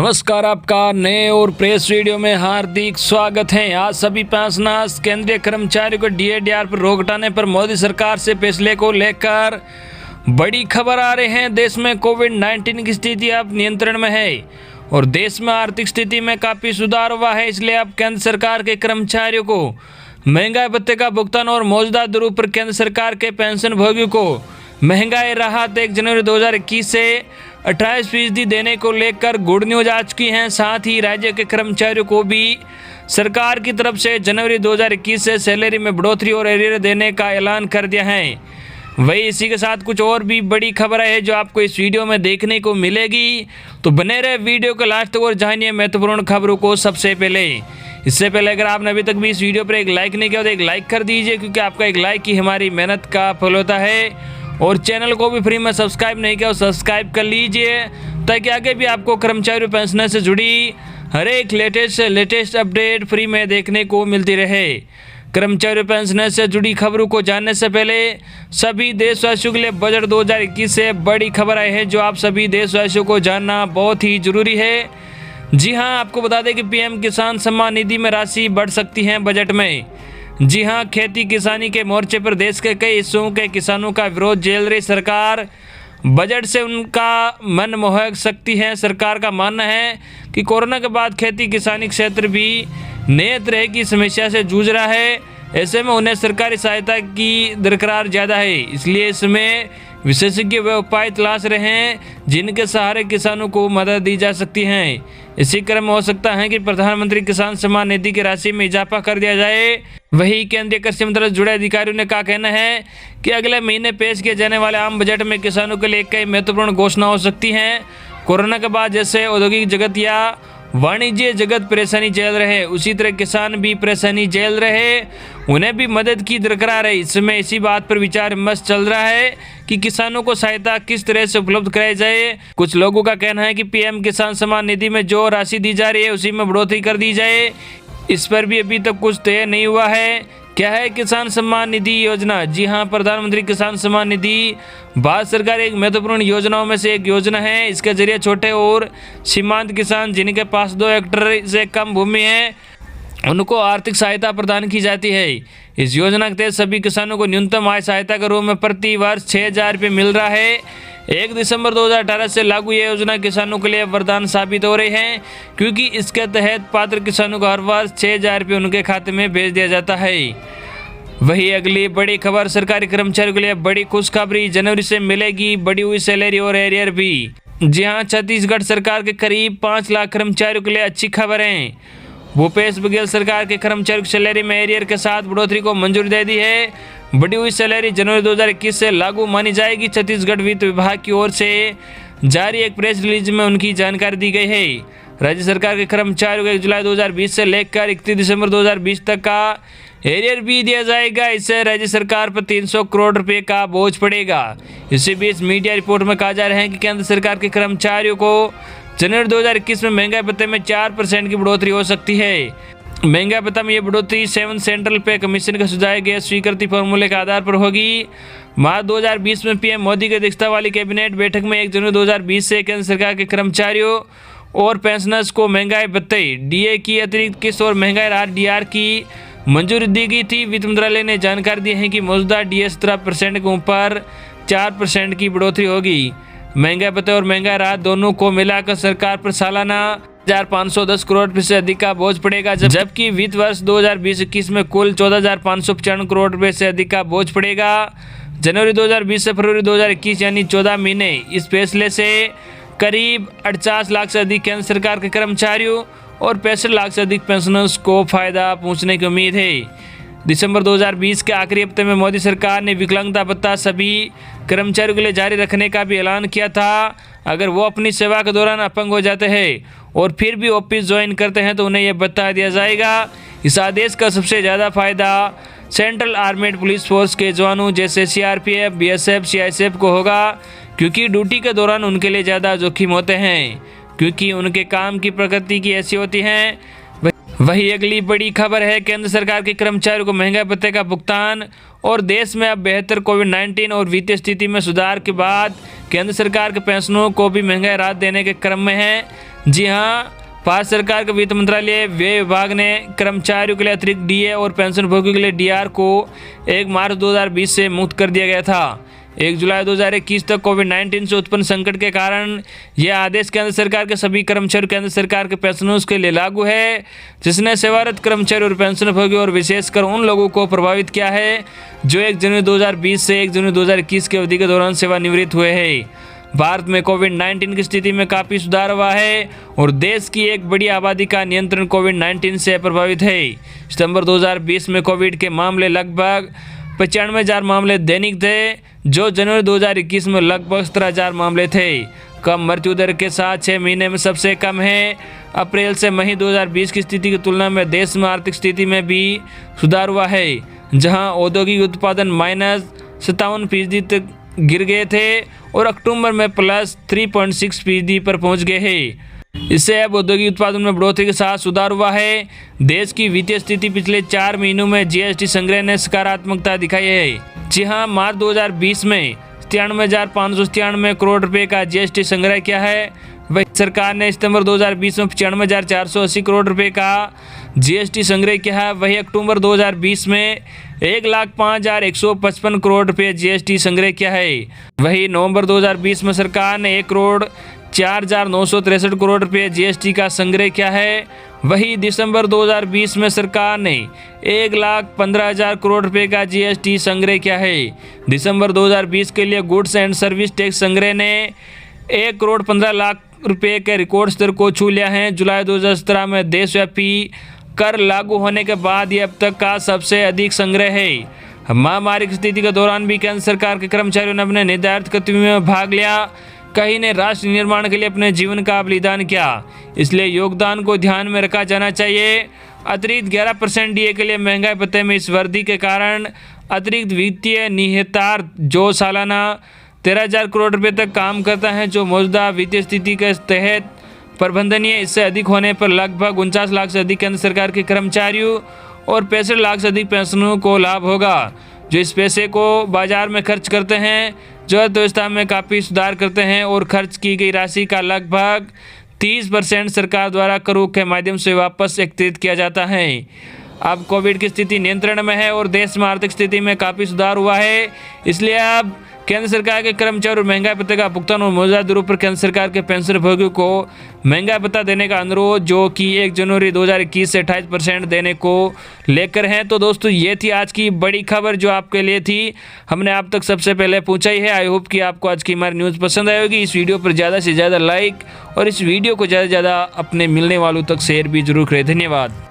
नमस्कार, आपका नए और प्रेस वीडियो में हार्दिक स्वागत है। आज सभी पेंशनर्स केंद्रीय कर्मचारियों को डीए/डीआर पर रोक हटाने पर मोदी सरकार से फैसले को लेकर बड़ी खबर आ रही है। देश में कोविड-19 की स्थिति अब नियंत्रण में है और देश में आर्थिक स्थिति में काफ़ी सुधार हुआ है। इसलिए अब केंद्र सरकार के कर्मचारियों को महंगाई भत्ते का भुगतान और मौजूदा दरों पर केंद्र सरकार के पेंशन भोगियों को महंगाई राहत 1 जनवरी 2021 से 28% देने को लेकर गुड न्यूज आ चुकी हैं। साथ ही राज्य के कर्मचारियों को भी सरकार की तरफ से जनवरी 2021 से सैलरी में बढ़ोतरी और एरियर देने का ऐलान कर दिया है। वही इसी के साथ कुछ और भी बड़ी खबर है जो आपको इस वीडियो में देखने को मिलेगी, तो बने रहे वीडियो को लास्ट तक और जानिए महत्वपूर्ण खबरों को सबसे पहले। इससे पहले अगर आपने अभी तक भी इस वीडियो पर एक लाइक नहीं किया तो एक लाइक कर दीजिए, क्योंकि आपका एक लाइक ही हमारी मेहनत का फल होता है। और चैनल को भी फ्री में सब्सक्राइब नहीं किया तो सब्सक्राइब कर लीजिए, ताकि आगे भी आपको कर्मचारी पेंशन से जुड़ी हर एक लेटेस्ट अपडेट फ्री में देखने को मिलती रहे। कर्मचारी पेंशन से जुड़ी खबरों को जानने से पहले सभी देशवासियों के लिए बजट 2021 से बड़ी खबर आई है, जो आप सभी देशवासियों को जानना बहुत ही जरूरी है। जी हाँ, आपको बता दें कि पीएम किसान सम्मान निधि में राशि बढ़ सकती है बजट में। जी हाँ, खेती किसानी के मोर्चे पर देश के कई हिस्सों के किसानों का विरोध झेल रही सरकार बजट से उनका मन मोह सकती है। सरकार का मानना है कि कोरोना के बाद खेती किसानी क्षेत्र भी नए तरह की समस्या से जूझ रहा है। ऐसे में उन्हें सरकारी सहायता की दरकार ज़्यादा है, इसलिए इसमें विशेषज्ञ वे उपाय तलाश रहे हैं जिनके सहारे किसानों को मदद दी जा सकती है। इसी क्रम में हो सकता है कि प्रधानमंत्री किसान सम्मान निधि की राशि में इजाफा कर दिया जाए। वही केंद्रीय कृषि मंत्रालय से जुड़े अधिकारियों ने का कहना है कि अगले महीने पेश किए जाने वाले आम बजट में किसानों के लिए कई महत्वपूर्ण घोषणा हो सकती हैं। कोरोना के बाद जैसे औद्योगिक जगत या वाणिज्य जगत परेशानी झेल रहे, उसी तरह किसान भी परेशानी झेल रहे, उन्हें भी मदद की दरकार है। इसमें इसी बात पर विचार विमर्श चल रहा है कि किसानों को सहायता किस तरह से उपलब्ध कराई जाए। कुछ लोगों का कहना है कि पीएम किसान सम्मान निधि में जो राशि दी जा रही है उसी में बढ़ोतरी कर दी जाए। इस पर भी अभी तक कुछ तय नहीं हुआ है। क्या है किसान सम्मान निधि योजना? जी हाँ, प्रधानमंत्री किसान सम्मान निधि भारत सरकार एक महत्वपूर्ण योजनाओं में से एक योजना है। इसके जरिए छोटे और सीमांत किसान जिनके पास 2 हेक्टेयर से कम भूमि है उनको आर्थिक सहायता प्रदान की जाती है। इस योजना के तहत सभी किसानों को न्यूनतम आय सहायता के रूप में प्रति वर्ष 6,000 रुपये मिल रहा है। 1 दिसंबर 2018 से लागू ये योजना किसानों के लिए वरदान साबित हो रही है, क्योंकि इसके तहत पात्र किसानों को हर वर्ष 6,000 रुपये उनके खाते में भेज दिया जाता है। वही अगली बड़ी खबर, सरकारी कर्मचारियों के लिए बड़ी खुशखबरी, जनवरी से मिलेगी बढ़ी हुई सैलरी और एरियर भी। जी हाँ, छत्तीसगढ़ सरकार के करीब 5 लाख कर्मचारियों के लिए अच्छी खबर है। भूपेश बघेल सरकार के कर्मचारियों की सैलरी में एरियर के साथ बढ़ोतरी को मंजूरी दे दी है। बढ़ी हुई सैलरी जनवरी 2021 से लागू मानी जाएगी। छत्तीसगढ़ वित्त विभाग की ओर से जारी एक प्रेस रिलीज में उनकी जानकारी दी गई है। राज्य सरकार के कर्मचारियों को 1 जुलाई 2020 से लेकर 31 दिसंबर 2020 तक का एरियर भी दिया जाएगा। इससे राज्य सरकार पर 300 करोड़ रुपए का बोझ पड़ेगा। इसी बीच मीडिया रिपोर्ट में कहा जा रहा है कि केंद्र सरकार के कर्मचारियों को जनवरी 2021 में महंगाई भत्ते में 4% की बढ़ोतरी हो सकती है। महंगाई भत्ता में ये बढ़ोतरी 7 सेंट्रल पे कमीशन के सुझाए गए स्वीकृति फॉर्मूले के आधार पर होगी। मार्च 2020 में पीएम मोदी की अध्यक्षता वाली कैबिनेट बैठक में 1 जनवरी 2020 से केंद्र सरकार के कर्मचारियों और पेंशनर्स को महंगाई भत्ते, डीए की अतिरिक्त किस्त और महंगाई राहत डीआर की मंजूरी दी गई थी। वित्त मंत्रालय ने जानकारी दी है कि मौजूदा डीए 17% के ऊपर 4% की बढ़ोतरी होगी। महंगाई भत्ते और महंगाई राहत दोनों को मिलाकर सरकार पर सालाना 1,510 करोड़ रुपये से अधिक का बोझ पड़ेगा, जबकि वित्त वर्ष 2020-21 में कुल 14,595 करोड़ रुपये से अधिक का बोझ पड़ेगा। जनवरी 2020 से फरवरी 2021 यानी 14 महीने इस फैसले से करीब 48 लाख से अधिक केंद्र सरकार के कर्मचारियों और 65 लाख से अधिक पेंशनर्स को फायदा पहुंचने की उम्मीद है। दिसंबर 2020 के आखिरी हफ्ते में मोदी सरकार ने विकलांगता भत्ता सभी कर्मचारियों के लिए जारी रखने का भी ऐलान किया था। अगर वो अपनी सेवा के दौरान अपंग हो जाते हैं और फिर भी ऑफिस ज्वाइन करते हैं तो उन्हें यह भत्ता दिया जाएगा। इस आदेश का सबसे ज़्यादा फायदा सेंट्रल आर्मेड पुलिस फोर्स के जवानों जैसे सीआरपीएफ, बीएसएफ, सीआईएसएफ को होगा, क्योंकि ड्यूटी के दौरान उनके लिए ज़्यादा जोखिम होते हैं, क्योंकि उनके काम की प्रकृति की ऐसी होती है। वही अगली बड़ी खबर है, केंद्र सरकार के कर्मचारियों को महंगाई भत्ते का भुगतान और देश में अब बेहतर कोविड-19 और वित्तीय स्थिति में सुधार के बाद केंद्र सरकार के पेंशनों को भी महंगाई राहत देने के क्रम में है। जी हाँ, भारत सरकार के वित्त मंत्रालय व्यय विभाग ने कर्मचारियों के लिए अतिरिक्त डीए और पेंशन भोगियों के लिए डीआर को 1 मार्च 2020 से मुक्त कर दिया गया था। 1 जुलाई 2021 तक कोविड-19 से उत्पन्न संकट के कारण यह आदेश केंद्र सरकार के सभी कर्मचारियों केंद्र सरकार के पेंशनर्स के लिए लागू है, जिसने सेवारत कर्मचारी और पेंशन भोगियों और विशेषकर उन लोगों को प्रभावित किया है जो 1 जनवरी 2020 से 1 जनवरी 2021 की अवधि के दौरान सेवानिवृत्त हुए हैं। भारत में कोविड-19 की स्थिति में काफ़ी सुधार हुआ है और देश की एक बड़ी आबादी का नियंत्रण कोविड-19 से प्रभावित है। सितंबर 2020 में कोविड के मामले लगभग 95,000 मामले दैनिक थे, जो जनवरी 2021 में लगभग 17,000 मामले थे। कम मृत्यु दर के साथ 6 महीने में सबसे कम है। अप्रैल से मई 2020 की स्थिति की तुलना में देश में आर्थिक स्थिति में भी सुधार हुआ है, जहां औद्योगिक उत्पादन -57% तक गिर गए थे और अक्टूबर में +3.6% पर पहुंच गए हैं। इससे अब औद्योगिक उत्पादन में बढ़ोतरी के साथ सुधार हुआ है। देश की वित्तीय स्थिति पिछले 4 महीनों में जीएसटी संग्रह ने सकारात्मकता दिखाई है। जी हां, मार्च 2020 में 93,597 करोड़ रुपए का जीएसटी संग्रह किया है। वही सरकार ने सितंबर 2020 में 95,480 करोड़ रुपए का जीएसटी संग्रह किया है। वही अक्टूबर 2020 में 1,05,155 करोड़ रुपए जीएसटी संग्रह किया है। वही नवंबर 2020 में सरकार ने 1,04,963 करोड़ रुपए जीएसटी का संग्रह किया है। वही दिसंबर 2020 में सरकार ने 1,15,000 करोड़ रुपए का जीएसटी संग्रह किया है। दिसंबर 2020 के लिए गुड्स एंड सर्विस टैक्स संग्रह ने 1,15,00,000 रुपए के रिकॉर्ड स्तर को छू लिया है। जुलाई 2017 में देशव्यापी कर लागू होने के बाद ये अब तक का सबसे अधिक संग्रह है। महामारी की स्थिति के दौरान भी केंद्र सरकार के कर्मचारियों ने अपने निर्धारित कर्तव्यों में भाग लिया। कई ने राष्ट्र निर्माण के लिए अपने जीवन का बलिदान किया, इसलिए योगदान को ध्यान में रखा जाना चाहिए। अतिरिक्त 11% डीए के लिए महंगाई भत्ते में इस वृद्धि के कारण अतिरिक्त वित्तीय निहितार्थ जो सालाना 13,000 करोड़ रुपए तक काम करता है, जो मौजूदा वित्तीय स्थिति के तहत प्रबंधनीय, इससे अधिक होने पर लगभग 49 लाख से अधिक केंद्र सरकार के कर्मचारियों और 65 लाख से अधिक पेंशनरों को लाभ होगा, जो इस पैसे को बाजार में खर्च करते हैं, जो अर्थव्यवस्था में काफ़ी सुधार करते हैं और खर्च की गई राशि का लगभग 30% सरकार द्वारा करों के माध्यम से वापस एकत्रित किया जाता है। अब कोविड की स्थिति नियंत्रण में है और देश में आर्थिक स्थिति में काफ़ी सुधार हुआ है, इसलिए अब केंद्र सरकार के कर्मचारी और महंगाई भत्ते का भुगतान और मौजूदा दरों पर केंद्र सरकार के पेंशन भोगियों को महंगाई भत्ता देने का अनुरोध, जो कि 1 जनवरी 2021 से 28% देने को लेकर है। तो दोस्तों, ये थी आज की बड़ी खबर जो आपके लिए थी, हमने आप तक सबसे पहले पहुंचाई है। आई होप कि आपको आज की हमारी न्यूज़ पसंद आई होगी। इस वीडियो पर ज़्यादा से ज़्यादा लाइक और इस वीडियो को ज़्यादा से ज़्यादा अपने मिलने वालों तक शेयर भी जरूर करें। धन्यवाद।